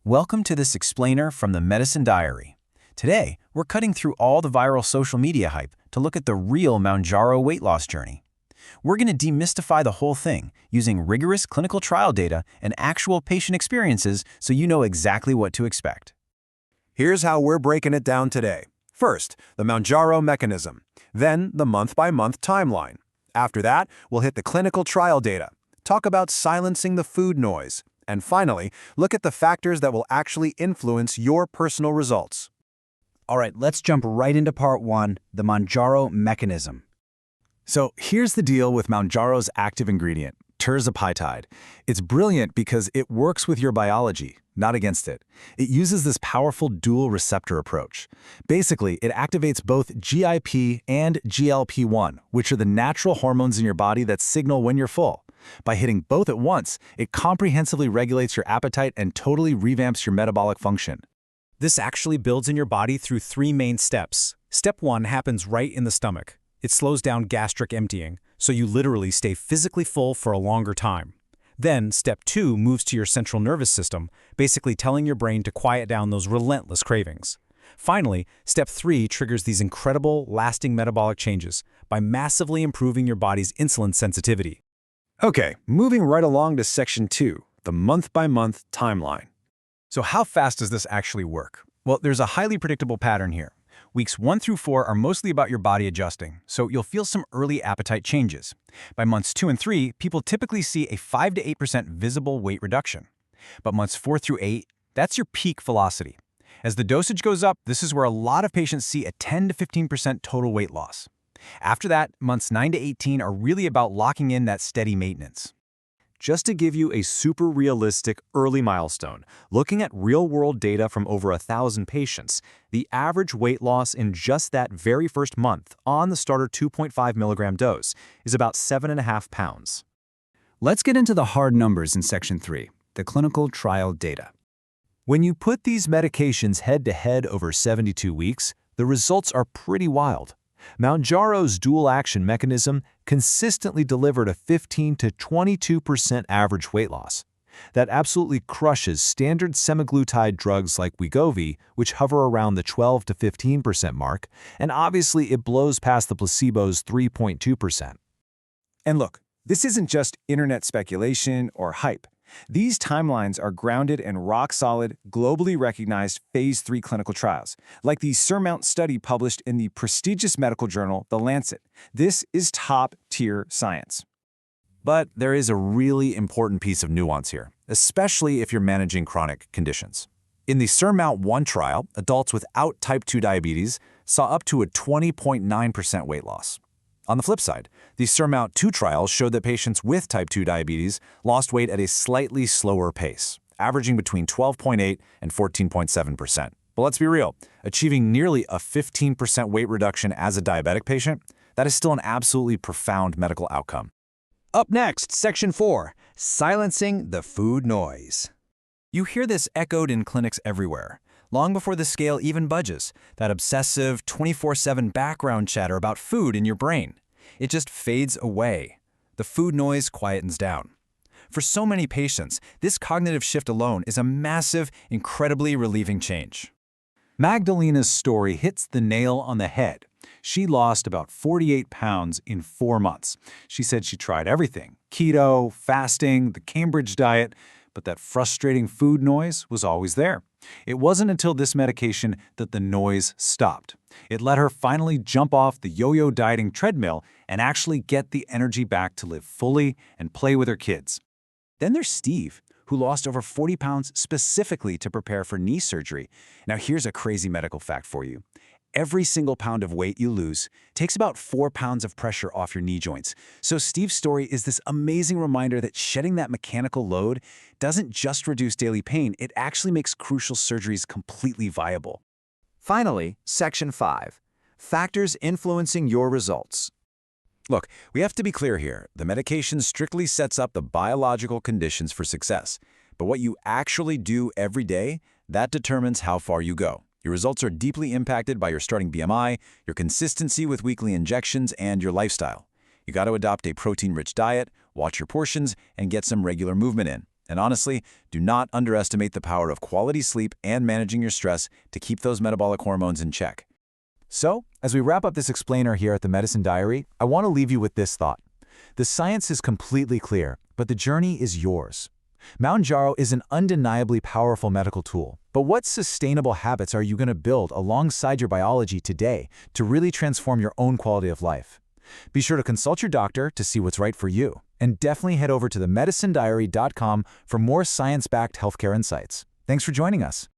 Welcome to this explainer from the Medicine Diary. Today, we're cutting through all the viral social media hype to look at the real Mounjaro weight loss journey. We're going to demystify the whole thing using rigorous clinical trial data and actual patient experiences so you know exactly what to expect. Here's how we're breaking it down today. First, the Mounjaro mechanism. Then, the month-by-month timeline. After that, we'll hit the clinical trial data, talk about silencing the food noise, and finally, look at the factors that will actually influence your personal results. All right, let's jump right into part one, the Mounjaro mechanism. So here's the deal with Mounjaro's active ingredient, Tirzepatide. It's brilliant because it works with your biology, not against it. It uses this powerful dual receptor approach. Basically, it activates both GIP and GLP-1, which are the natural hormones in your body that signal when you're full. By hitting both at once, it comprehensively regulates your appetite and totally revamps your metabolic function. This actually builds in your body through three main steps. Step 1 happens right in the stomach. It slows down gastric emptying, so you literally stay physically full for a longer time. Then, Step 2 moves to your central nervous system, basically telling your brain to quiet down those relentless cravings. Finally, Step 3 triggers these incredible, lasting metabolic changes by massively improving your body's insulin sensitivity. Okay, moving right along to Section 2, the month-by-month timeline. So how fast does this actually work? Well, there's a highly predictable pattern here. Weeks 1 through 4 are mostly about your body adjusting, so you'll feel some early appetite changes. By months 2 and 3, people typically see a 5 to 8% visible weight reduction. But months 4 through 8, that's your peak velocity. As the dosage goes up, this is where a lot of patients see a 10 to 15% total weight loss. After that, months 9 to 18 are really about locking in that steady maintenance. Just to give you a super realistic early milestone, looking at real-world data from over 1,000 patients, the average weight loss in just that very first month on the starter 2.5 milligram dose is about 7.5 pounds. Let's get into the hard numbers in Section 3, the clinical trial data. When you put these medications head-to-head over 72 weeks, the results are pretty wild. Mounjaro's dual-action mechanism consistently delivered a 15 to 22% average weight loss. That absolutely crushes standard semaglutide drugs like Wegovy, which hover around the 12 to 15% mark, and obviously it blows past the placebo's 3.2%. And look, this isn't just internet speculation or hype. These timelines are grounded in rock-solid, globally recognized Phase 3 clinical trials, like the SURMOUNT study published in the prestigious medical journal The Lancet. This is top-tier science. But there is a really important piece of nuance here, especially if you're managing chronic conditions. In the SURMOUNT-1 trial, adults without type 2 diabetes saw up to a 20.9% weight loss. On the flip side, the SURMOUNT-2 trial showed that patients with type 2 diabetes lost weight at a slightly slower pace, averaging between 12.8 and 14.7%. But let's be real, achieving nearly a 15% weight reduction as a diabetic patient, that is still an absolutely profound medical outcome. Up next, Section 4, silencing the food noise. You hear this echoed in clinics everywhere. Long before the scale even budges, that obsessive 24/7 background chatter about food in your brain. It just fades away. The food noise quietens down. For so many patients, this cognitive shift alone is a massive, incredibly relieving change. Magdalena's story hits the nail on the head. She lost about 48 pounds in 4 months. She said she tried everything, keto, fasting, the Cambridge diet, but that frustrating food noise was always there. It wasn't until this medication that the noise stopped. It let her finally jump off the yo-yo dieting treadmill and actually get the energy back to live fully and play with her kids. Then there's Steve, who lost over 40 pounds specifically to prepare for knee surgery. Now here's a crazy medical fact for you. Every single pound of weight you lose takes about 4 pounds of pressure off your knee joints. So Steve's story is this amazing reminder that shedding that mechanical load doesn't just reduce daily pain, it actually makes crucial surgeries completely viable. Finally, Section 5, factors influencing your results. Look, we have to be clear here. The medication strictly sets up the biological conditions for success. But what you actually do every day, that determines how far you go. Your results are deeply impacted by your starting BMI, your consistency with weekly injections, and your lifestyle. You got to adopt a protein-rich diet, watch your portions, and get some regular movement in. And honestly, do not underestimate the power of quality sleep and managing your stress to keep those metabolic hormones in check. So, as we wrap up this explainer here at the Medicine Diary, I want to leave you with this thought. The science is completely clear, but the journey is yours. Mounjaro is an undeniably powerful medical tool, but what sustainable habits are you going to build alongside your biology today to really transform your own quality of life? Be sure to consult your doctor to see what's right for you, and definitely head over to themedicinediary.com for more science-backed healthcare insights. Thanks for joining us.